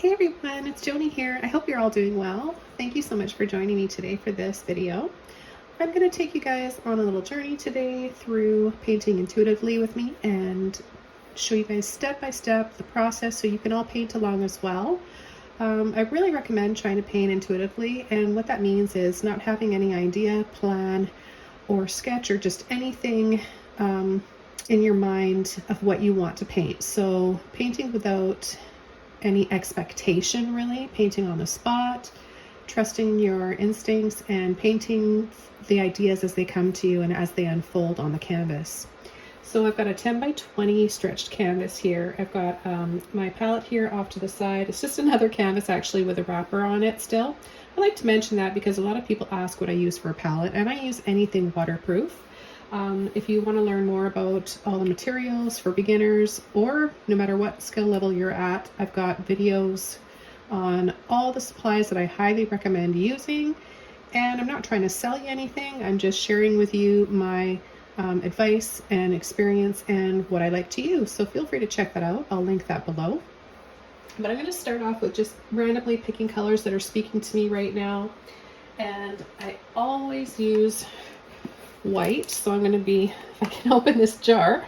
Hey everyone, it's Joni here. I hope you're all doing well. Thank you so much for joining me today for this video. I'm going to take you guys on a little journey today through painting intuitively with me and show you guys step by step the process so you can all paint along as well. I really recommend trying to paint intuitively, and what that means is not having any idea, plan, or sketch or just anything in your mind of what you want to paint. So painting without any expectation, really, painting on the spot, trusting your instincts, and painting the ideas as they come to you and as they unfold on the canvas. So I've got a 10 by 20 stretched canvas here. I've got my palette here off to the side. It's just another canvas actually with a wrapper on it still. I like to mention that because a lot of people ask what I use for a palette, and I use anything waterproof. If you want to learn more about all the materials for beginners, or no matter what skill level you're at, I've got videos on all the supplies that I highly recommend using. And I'm not trying to sell you anything. I'm just sharing with you my advice and experience and what I like to use. So feel free to check that out. I'll link that below. But I'm going to start off with just randomly picking colors that are speaking to me right now. And I always use white, so I'm going to be, if I can open this jar.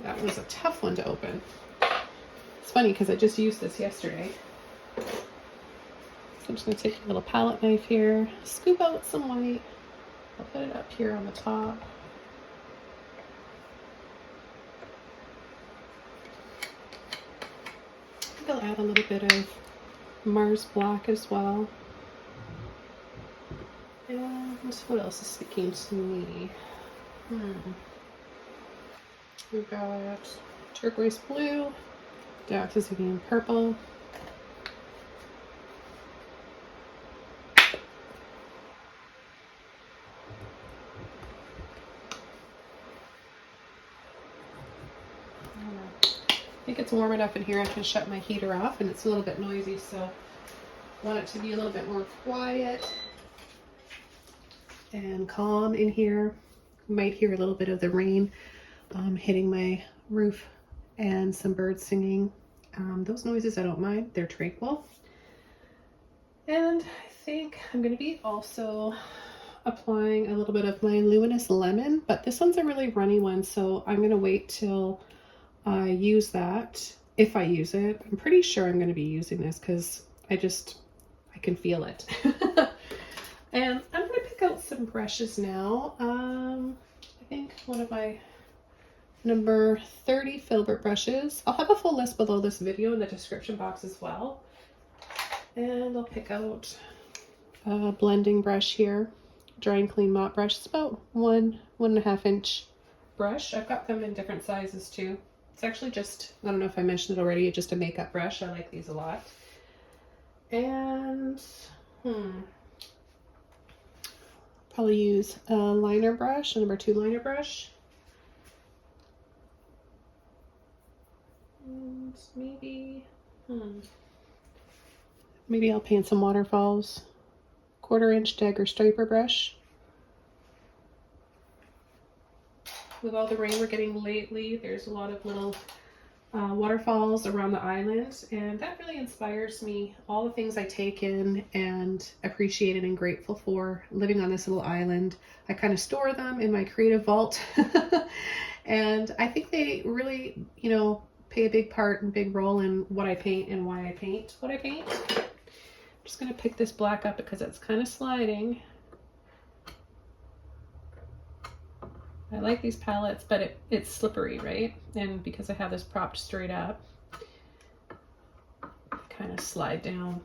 That was a tough one to open. It's funny because I just used this yesterday. So I'm just going to take a little palette knife here, scoop out some white. I'll put it up here on the top. I think I'll add a little bit of Mars Black as well. And what else is speaking to me? We've got turquoise blue, Dioxazine purple. I think it's warm enough in here I can shut my heater off, and it's a little bit noisy, so I want it to be a little bit more quiet and calm in here. You might hear a little bit of the rain hitting my roof and some birds singing. Those noises I don't mind, they're tranquil. And I think I'm going to be also applying a little bit of my Luminous lemon, but this one's a really runny one, so I'm going to wait till I use that, if I use it. I'm pretty sure I'm going to be using this because I can feel it. And I'm going to pick out some brushes now. I think one of my number 30 filbert brushes. I'll have a full list below this video in the description box as well. And I'll pick out a blending brush here, dry and clean mop brush. It's about 1.5 inch brush. I've got them in different sizes too. It's actually just, I don't know if I mentioned it already, it's just a makeup brush. I like these a lot. And probably use a liner brush, a number 2 liner brush. And maybe I'll paint some waterfalls. 1/4 inch dagger striper brush. With all the rain we're getting lately, there's a lot of little waterfalls around the island, and that really inspires me. All the things I take in and appreciated and grateful for living on this little island, I kind of store them in my creative vault. And I think they really, play a big part and big role in what I paint and why I paint what I paint. I'm just going to pick this black up because it's kind of sliding. I like these palettes, but it's slippery, right? And because I have this propped straight up, kind of slide down.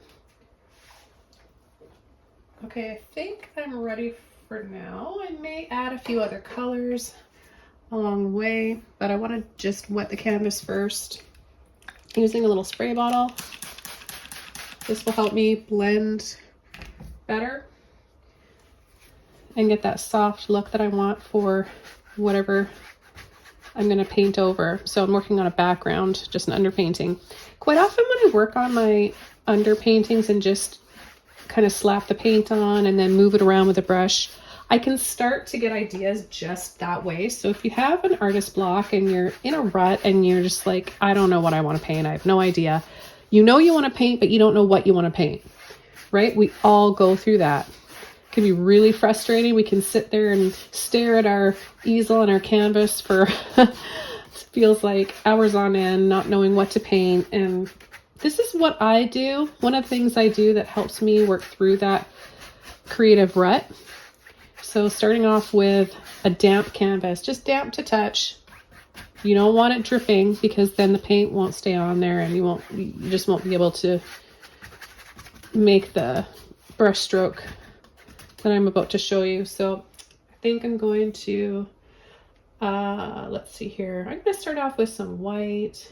Okay, I think I'm ready for now. I may add a few other colors along the way, but I want to just wet the canvas first using a little spray bottle. This will help me blend better and get that soft look that I want for whatever I'm going to paint over. So I'm working on a background, just an underpainting. Quite often when I work on my underpaintings and just kind of slap the paint on and then move it around with a brush, I can start to get ideas just that way. So if you have an artist block and you're in a rut and you're just like, I don't know what I want to paint, I have no idea, You know you want to paint, but you don't know what you want to paint, right? We all go through that. It can be really frustrating. We can sit there and stare at our easel and our canvas for feels like hours on end, not knowing what to paint. And this is what I do. One of the things I do that helps me work through that creative rut. So starting off with a damp canvas, just damp to touch. You don't want it dripping because then the paint won't stay on there and you just won't be able to make the brush stroke that I'm about to show you. So I think I'm going to, let's see here. I'm going to start off with some white,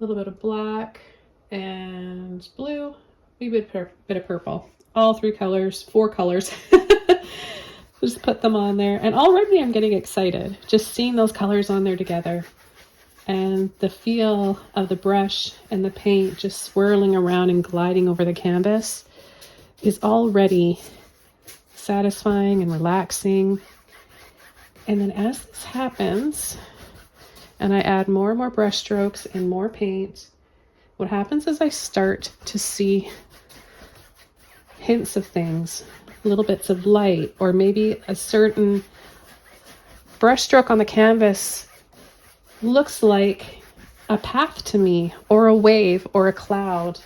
a little bit of black and blue, maybe a bit of purple. All 3 colors, 4 colors. Just put them on there. And already I'm getting excited just seeing those colors on there together. And the feel of the brush and the paint just swirling around and gliding over the canvas is already satisfying and relaxing. And then as this happens, and I add more and more brush strokes and more paint, what happens is I start to see hints of things, little bits of light, or maybe a certain brush stroke on the canvas looks like a path to me, or a wave, or a cloud.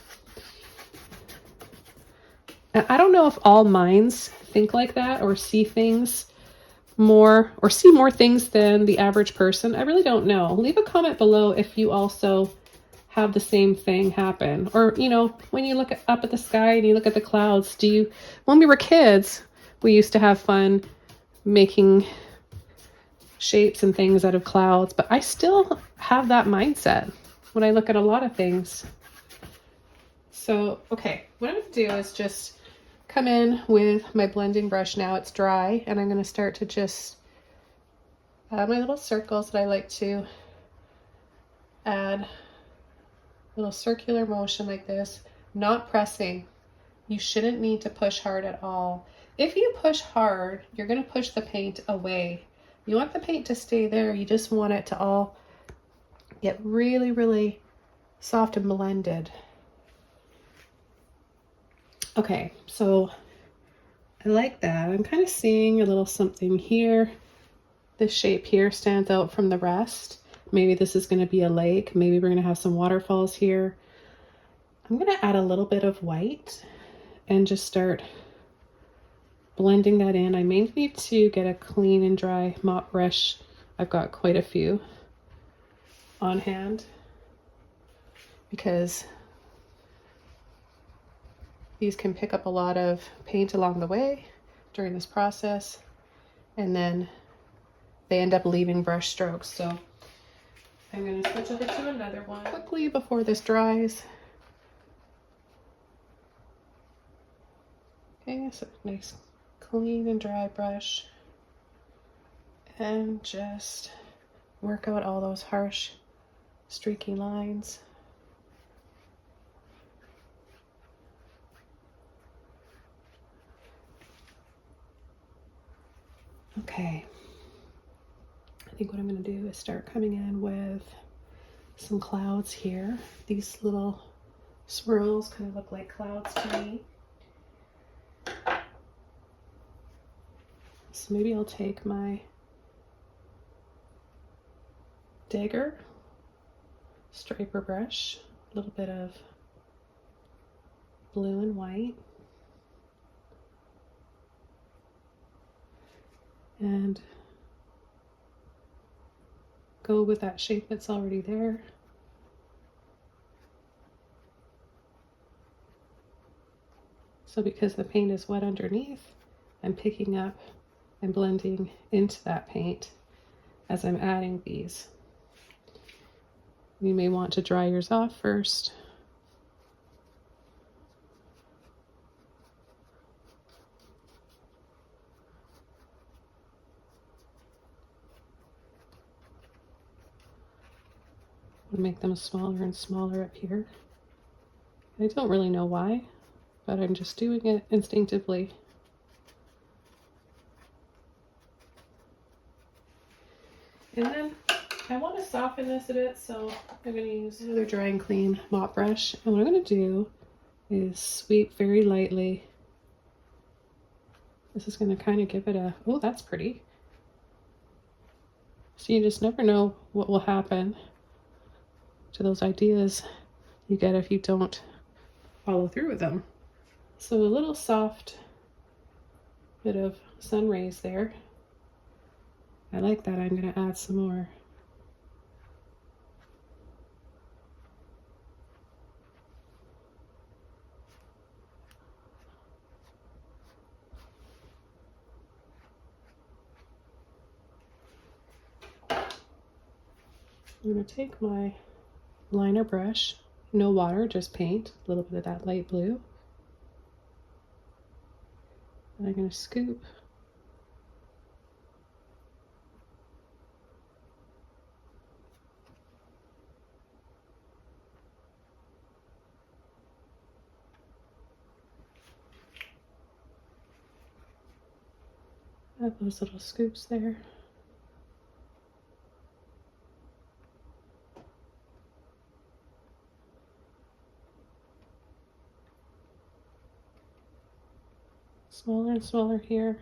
And I don't know if all minds think like that, or see things more, or see more things than the average person. I really don't know. Leave a comment below if you also have the same thing happen. Or, you know, when you look up at the sky and you look at the clouds, when we were kids, we used to have fun making shapes and things out of clouds, but I still have that mindset when I look at a lot of things. So, okay, what I'm going to do is just come in with my blending brush now. It's dry, and I'm going to start to just add my little circles that I like to add. Little circular motion like this, not pressing. You shouldn't need to push hard at all. If you push hard, you're going to push the paint away. You want the paint to stay there. You just want it to all get really, really soft and blended. Okay, so I like that. I'm kind of seeing a little something here. This shape here stands out from the rest. Maybe this is going to be a lake. Maybe we're going to have some waterfalls here. I'm going to add a little bit of white and just start blending that in. I may need to get a clean and dry mop brush. I've got quite a few on hand because these can pick up a lot of paint along the way during this process, and then they end up leaving brush strokes. So I'm going to switch over to another one quickly before this dries. Okay, so nice clean and dry brush, and just work out all those harsh streaky lines. Okay, I think what I'm going to do is start coming in with some clouds here. These little swirls kind of look like clouds to me. So maybe I'll take my dagger striper brush, a little bit of blue and white, and go with that shape that's already there. So because the paint is wet underneath, I'm picking up and blending into that paint as I'm adding these. You may want to dry yours off first. We'll make them smaller and smaller up here. I don't really know why, but I'm just doing it instinctively. And then I want to soften this a bit, so I'm going to use another dry and clean mop brush. And what I'm going to do is sweep very lightly. This is going to kind of give it a, oh, that's pretty. So you just never know what will happen to those ideas you get if you don't follow through with them. So a little soft bit of sun rays there. I like that. I'm going to add some more. I'm going to take my liner brush, no water, just paint, a little bit of that light blue. And I'm going to scoop add those little scoops there. Smaller and smaller here.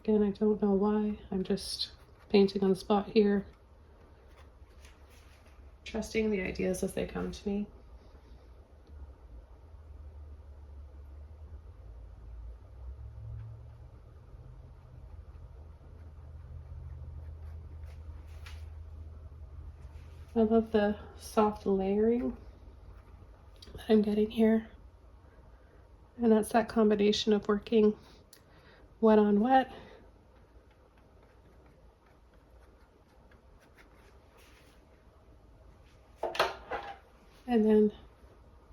Again, I don't know why. I'm just painting on the spot here. Trusting the ideas as they come to me. I love the soft layering that I'm getting here. And that's that combination of working wet on wet and then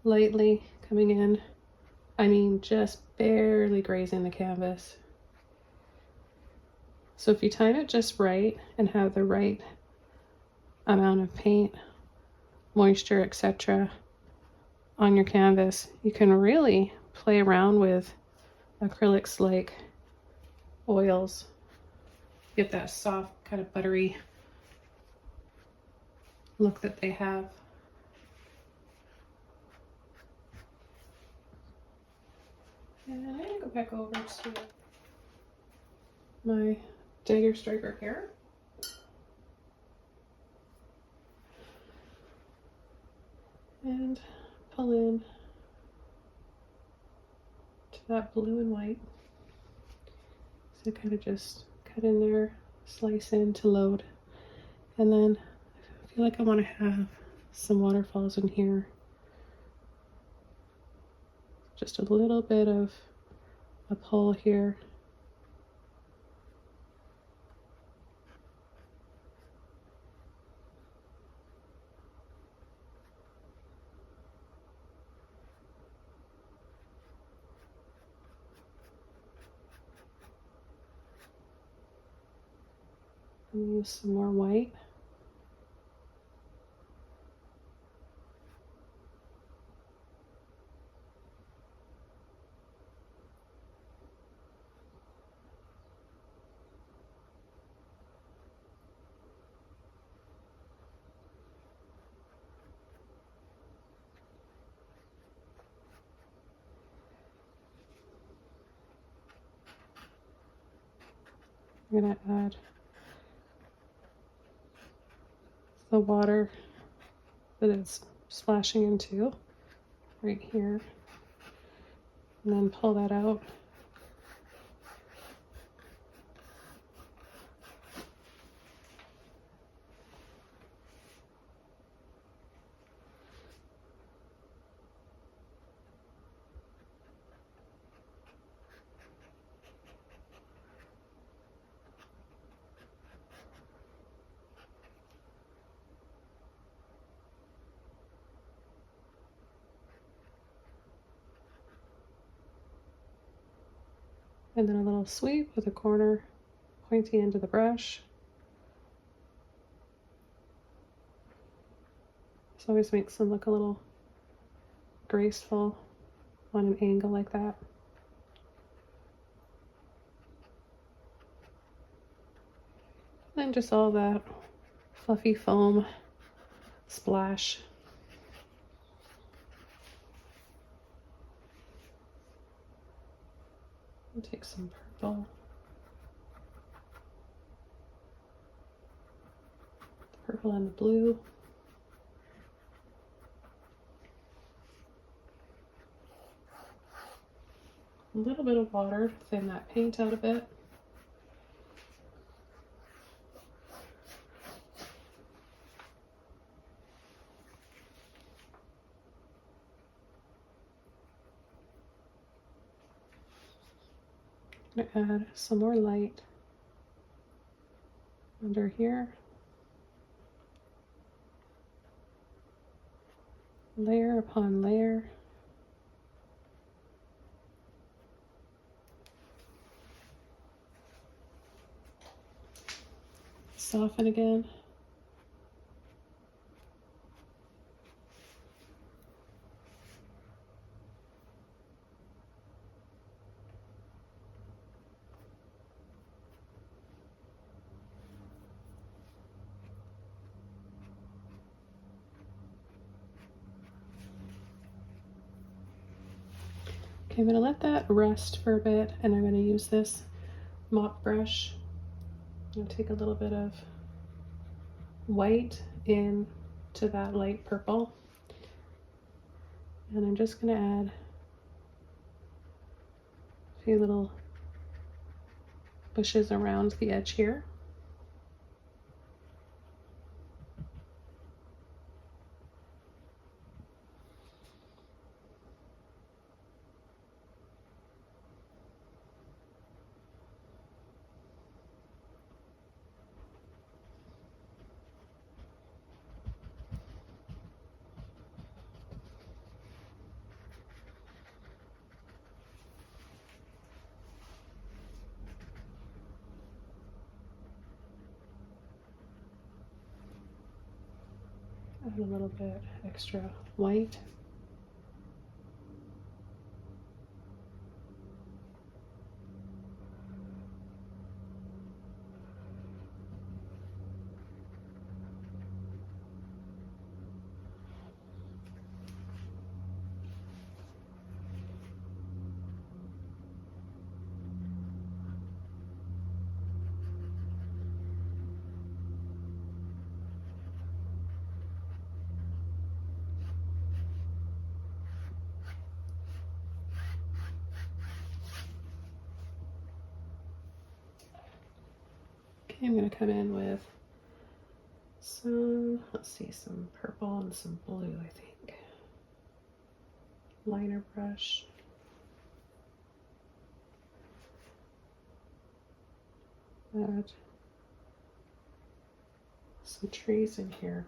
lightly coming in, I mean just barely grazing the canvas. So if you time it just right and have the right amount of paint, moisture, etc. on your canvas, you can really play around with acrylics like oils. Get that soft, kind of buttery look that they have. And I'm going to go back over to my dagger striker here. And pull in to that blue and white. So kind of just cut in there, slice in to load. And then I feel like I want to have some waterfalls in here. Just a little bit of a pull here. And use some more white. I'm going to add the water that it's splashing into right here, and then pull that out. And then a little sweep with a corner pointy end of the brush. This always makes them look a little graceful on an angle like that. And just all that fluffy foam splash. I'll take some purple. The purple and the blue. A little bit of water to thin that paint out a bit. I'm going to add some more light under here. Layer upon layer. Soften again. Okay, I'm going to let that rest for a bit, and I'm going to use this mop brush. I'm going to take a little bit of white into that light purple, and I'm just going to add a few little bushes around the edge here. Add a little bit extra white. Okay, I'm going to come in with some, let's see, some purple and some blue, I think. Liner brush. Add some trees in here.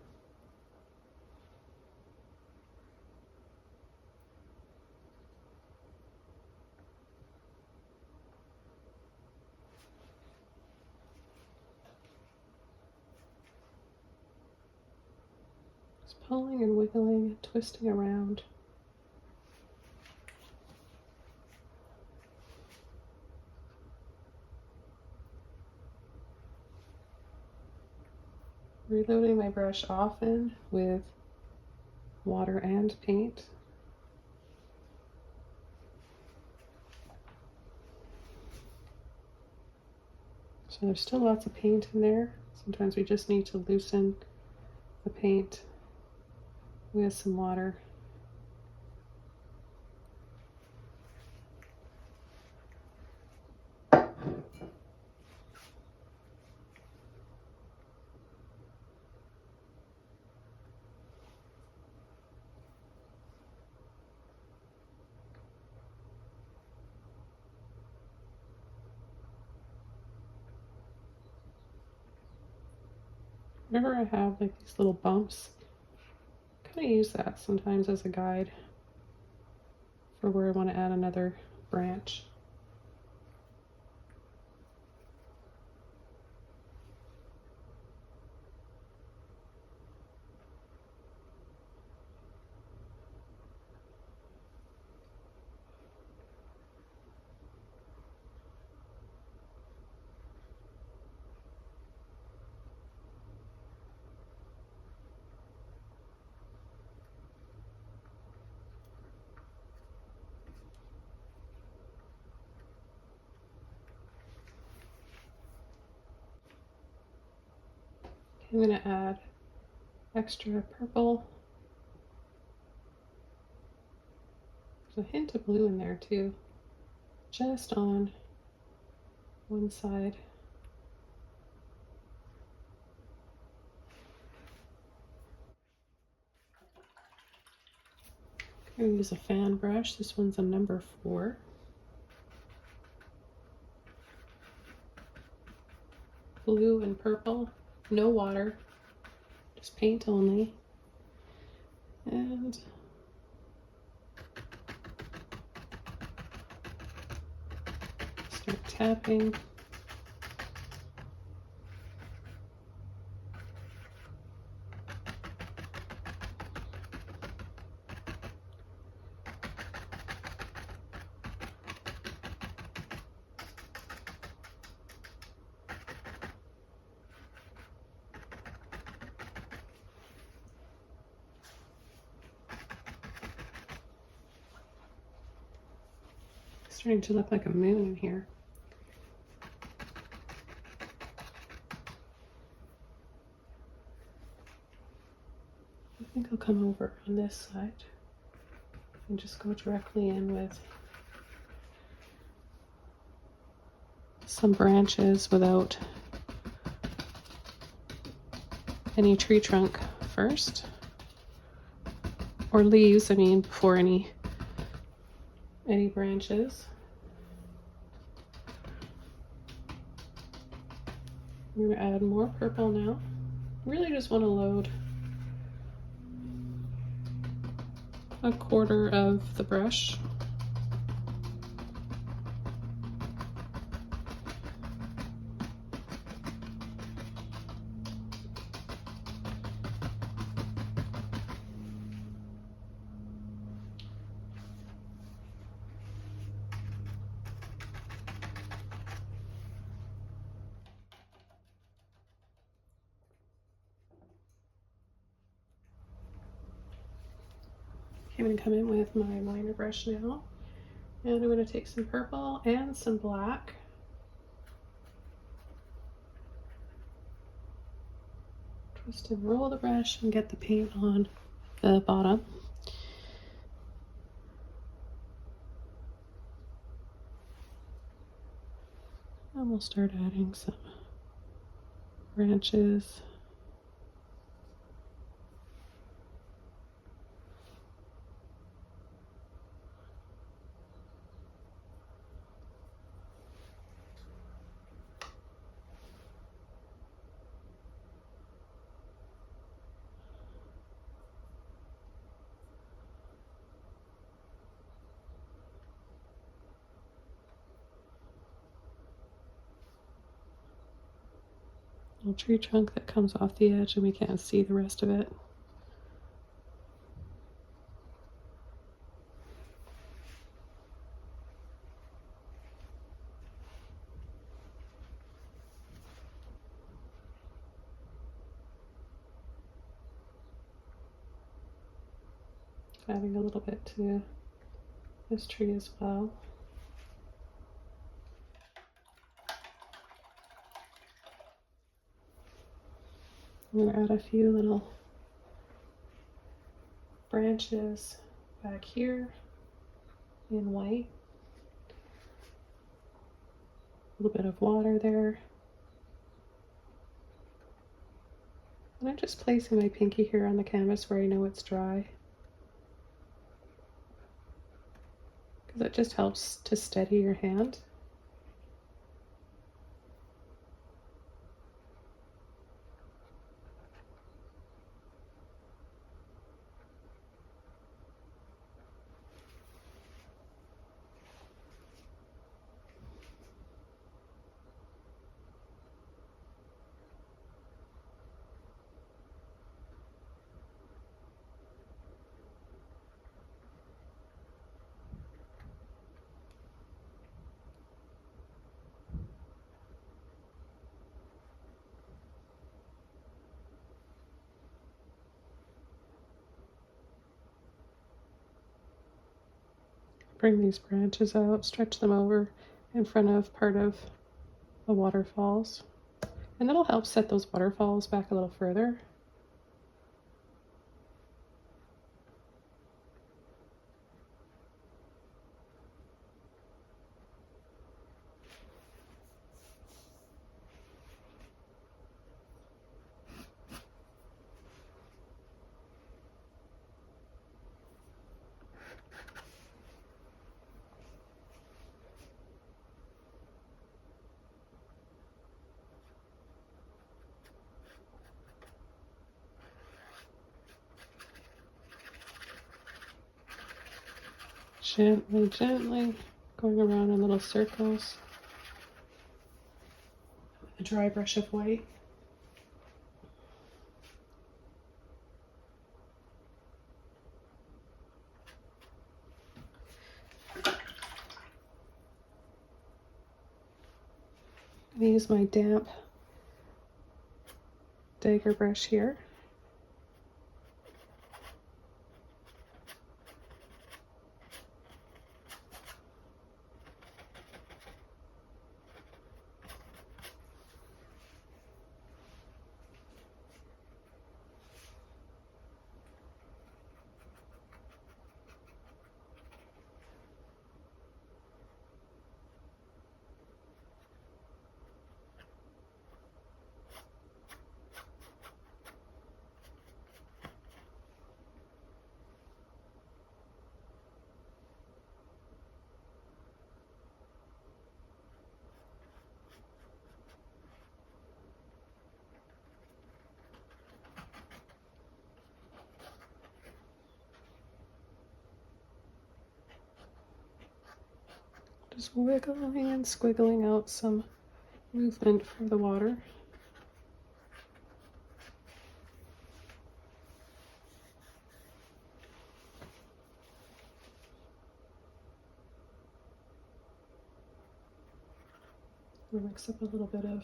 Just pulling and wiggling and twisting around. Reloading my brush often with water and paint. So there's still lots of paint in there. Sometimes we just need to loosen the paint with some water. Whenever I have like these little bumps, I kind of use that sometimes as a guide for where I want to add another branch. I'm going to add extra purple. There's a hint of blue in there too, just on one side. I'm going to use a fan brush. This one's a number 4. Blue and purple, no water, just paint only. And start tapping. Starting to look like a moon in here. I think I'll come over on this side and just go directly in with some branches without any tree trunk first, or leaves, I mean, before any branches. I'm going to add more purple now. Really just want to load a quarter of the brush. I'm going to come in with my liner brush now, and I'm going to take some purple and some black. Twist and roll the brush and get the paint on the bottom. And we'll start adding some branches. Little tree trunk that comes off the edge and we can't see the rest of it. Adding a little bit to this tree as well. I'm going to add a few little branches back here in white. A little bit of water there. And I'm just placing my pinky here on the canvas where I know it's dry, because it just helps to steady your hand. Bring these branches out, stretch them over in front of part of the waterfalls. And that'll help set those waterfalls back a little further. Gently, gently going around in little circles with a dry brush of white. I'm going to use my damp dagger brush here. Just wiggling and squiggling out some movement for the water. We'll mix up a little bit of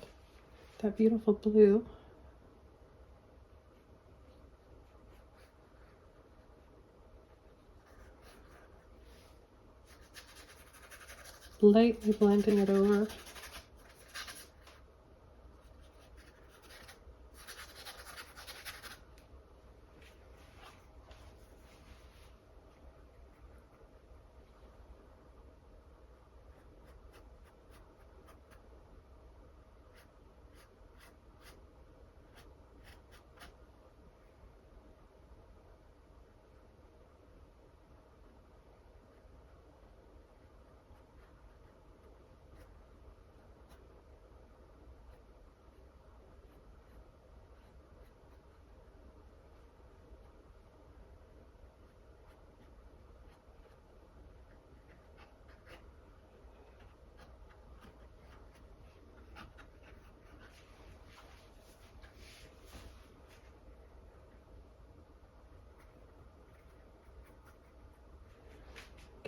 that beautiful blue. Lightly blending it over.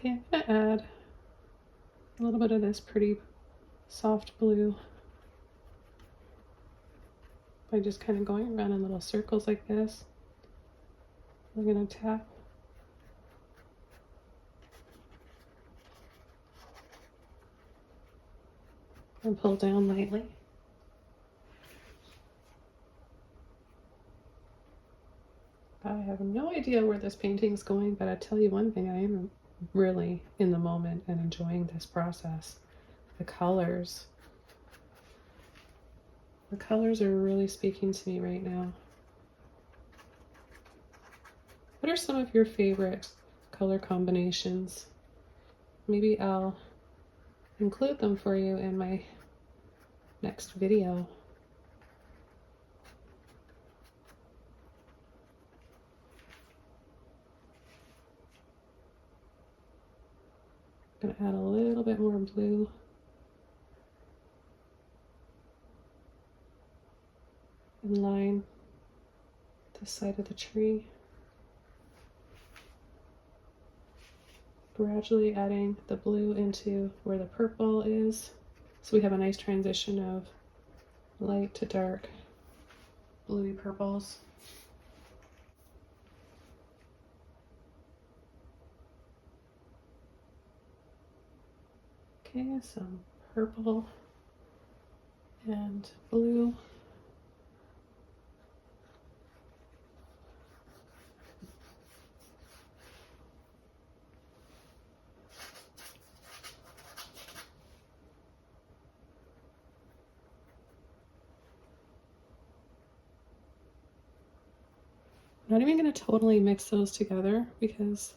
Okay, I'm going to add a little bit of this pretty soft blue by just kind of going around in little circles like this. We're going to tap and pull down lightly. I have no idea where this painting's going, but I tell you one thing, I am really in the moment and enjoying this process. The colors. The colors are really speaking to me right now. What are some of your favorite color combinations? Maybe I'll include them for you in my next video. I'm going to add a little bit more blue. In line the side of the tree. Gradually adding the blue into where the purple is. So we have a nice transition of light to dark, bluey purples. Okay, some purple and blue I'm not even going to totally mix those together because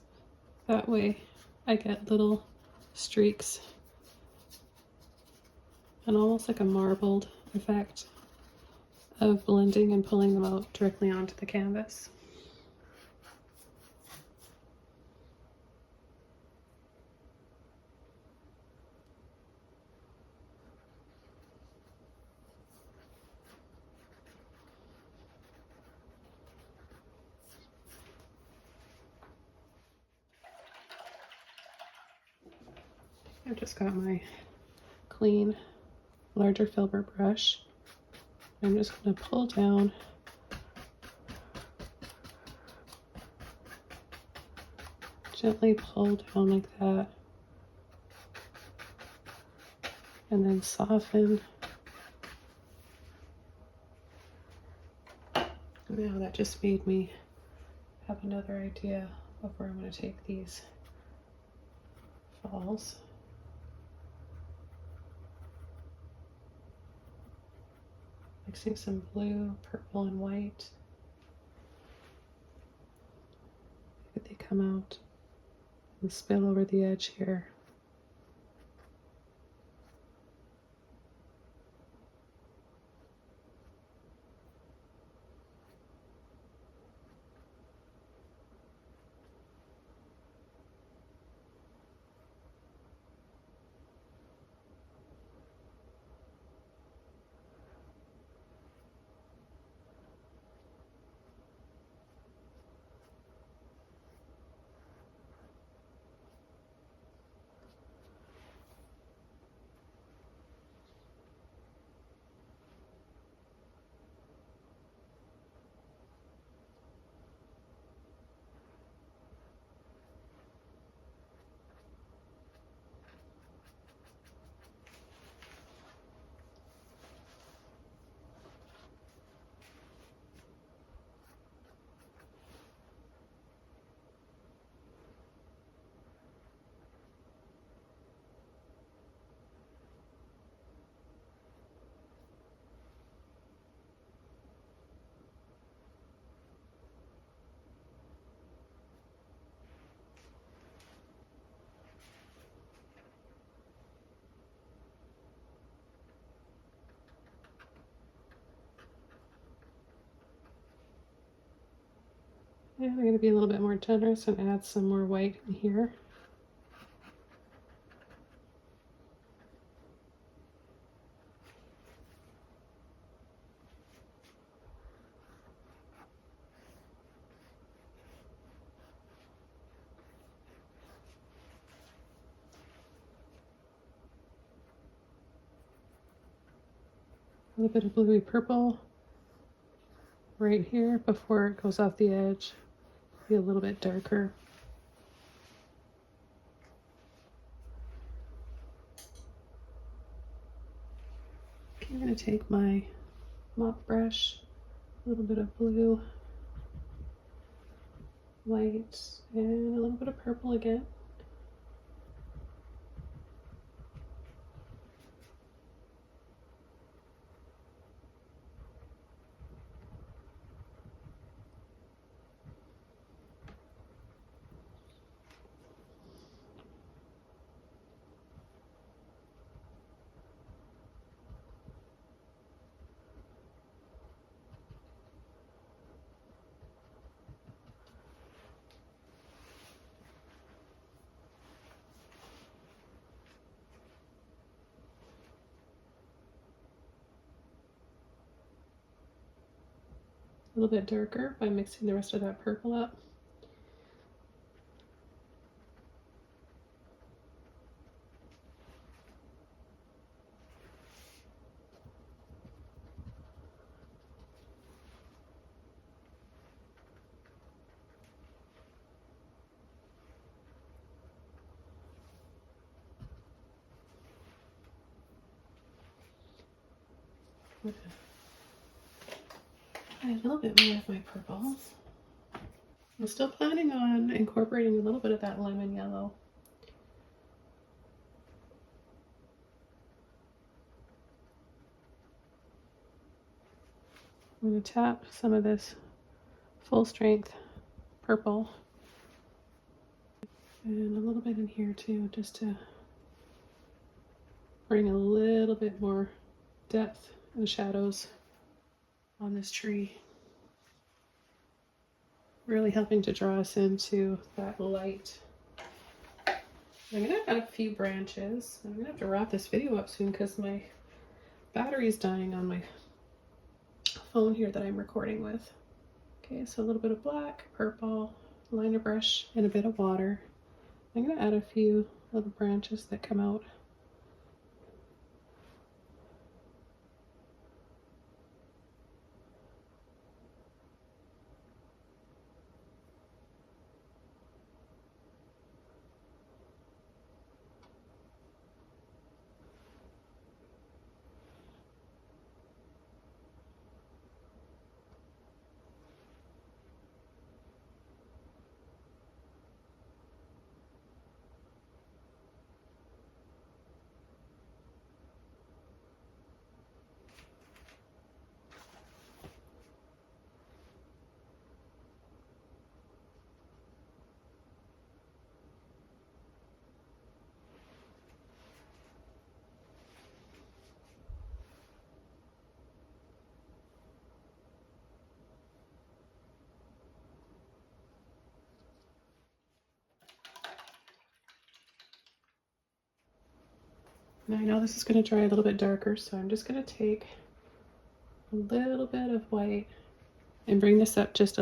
that way I get little streaks and almost like a marbled effect of blending and pulling them out directly onto the canvas. I've just got my clean, larger filbert brush. I'm just going to pull down gently pull down like that, and then soften. Now that just made me have another idea of where I'm going to take these falls. Mixing some blue, purple, and white. Look, they come out and spill over the edge here. And I'm going to be a little bit more generous and add some more white in here. A little bit of bluey purple right here before it goes off the edge. Be a little bit darker. I'm going to take my mop brush, a little bit of blue, white, and a little bit of purple again. A little bit darker by mixing the rest of that purple up. Add a little bit more of my purples. I'm still planning on incorporating a little bit of that lemon yellow. I'm going to tap some of this full strength purple. And a little bit in here too, just to bring a little bit more depth and shadows on this tree. Really helping to draw us into that light. I'm gonna add a few branches. I'm gonna have to wrap this video up soon because my battery's dying on my phone here that I'm recording with. Okay, so a little bit of black, purple, liner brush, and a bit of water. I'm gonna add a few little branches that come out. Now I know this is going to dry a little bit darker, so I'm just going to take a little bit of white and bring this up just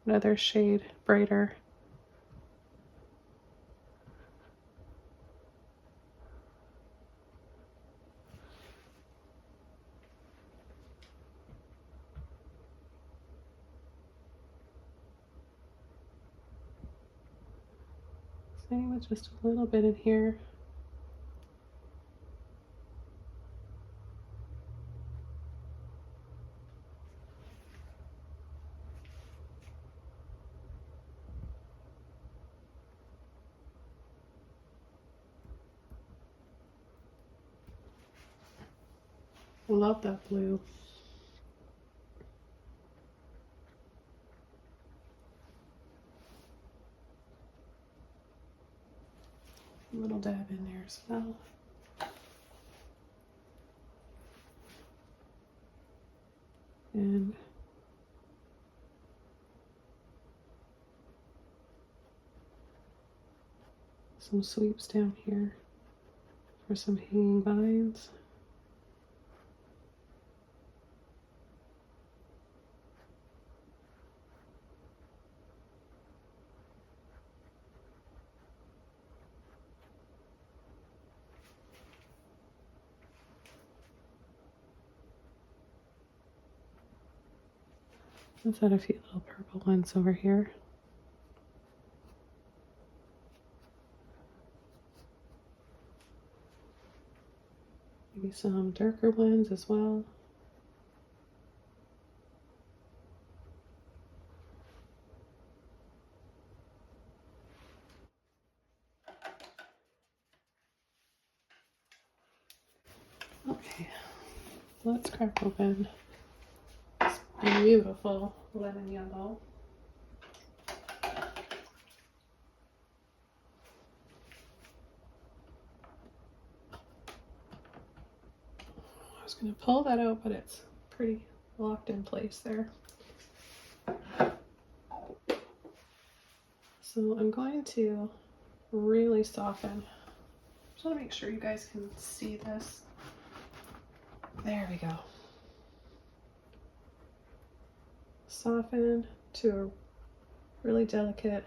another shade brighter. Same with just a little bit in here. I love that blue. A little dab in there as well. And some sweeps down here for some hanging vines. Let's add a few little purple ones over here. Maybe some darker ones as well. Okay, let's crack open this beautiful lemon yellow. I was going to pull that out, but it's pretty locked in place there. So I'm going to really soften. Just want to make sure you guys can see this. There we go. Soften to a really delicate,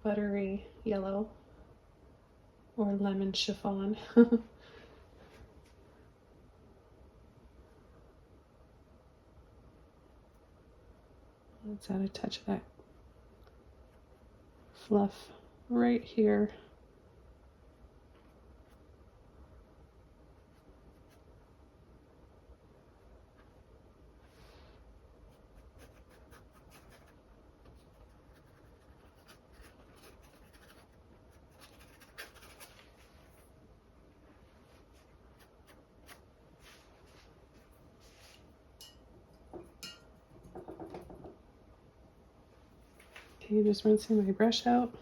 buttery yellow or lemon chiffon. Let's add a touch of that fluff right here. Okay, just rinsing my brush out.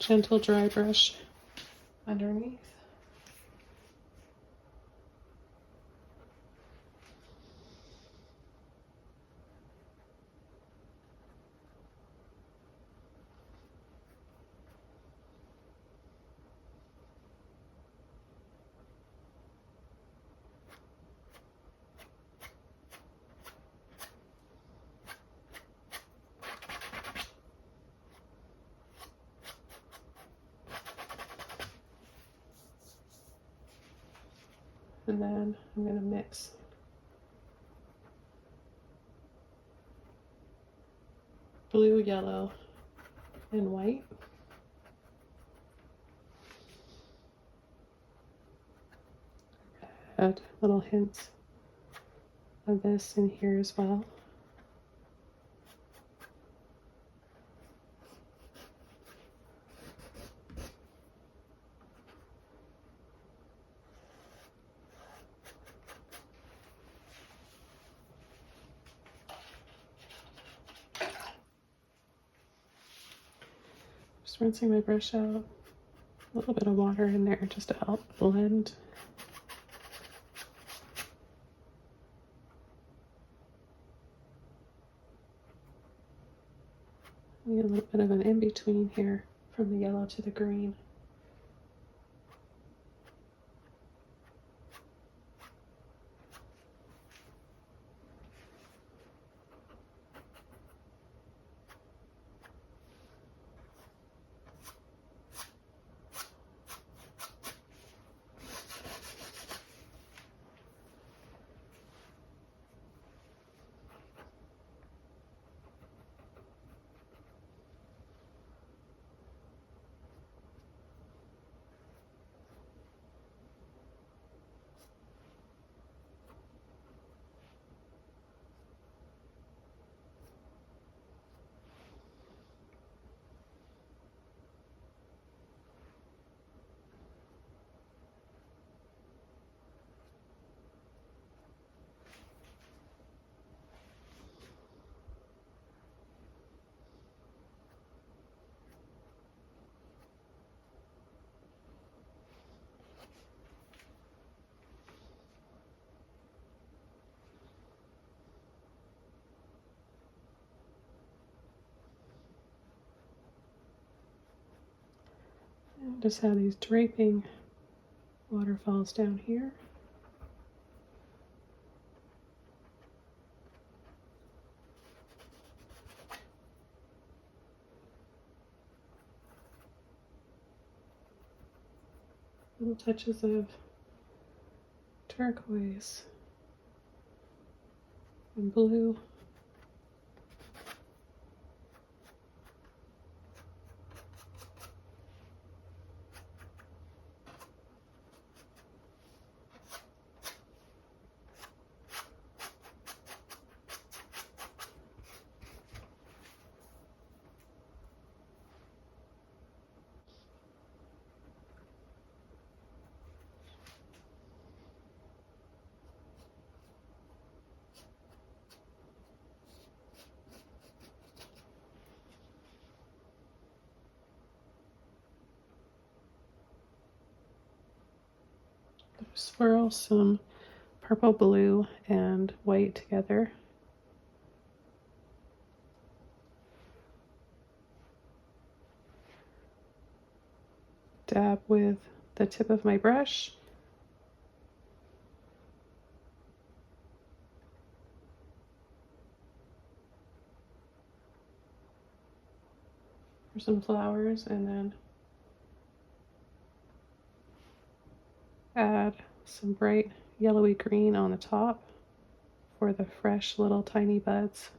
Gentle dry brush underneath. And then I'm going to mix blue, yellow, and white. Add little hints of this in here as well. Just rinsing my brush out. A little bit of water in there just to help blend. Need a little bit of an in-between here from the yellow to the green. And just have these draping waterfalls down here. Little touches of turquoise and blue. Swirl some purple, blue, and white together. Dab with the tip of my brush. For some flowers, and then add some bright yellowy green on the top for the fresh little tiny buds.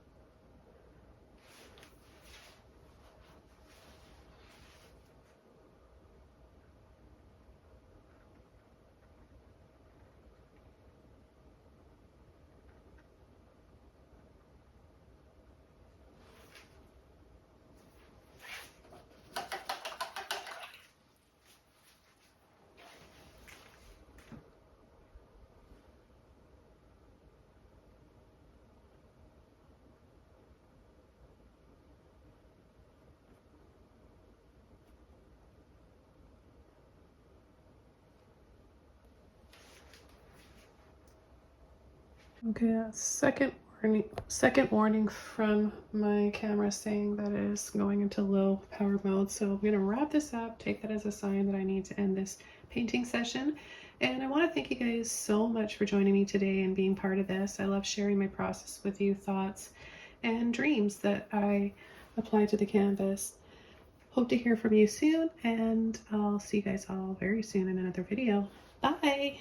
Okay, second warning from my camera saying that it is going into low power mode. So I'm gonna wrap this up, take that as a sign that I need to end this painting session. And I want to thank you guys so much for joining me today and being part of this. I love sharing my process with you, thoughts and dreams that I apply to the canvas. Hope to hear from you soon, and I'll see you guys all very soon in another video. Bye!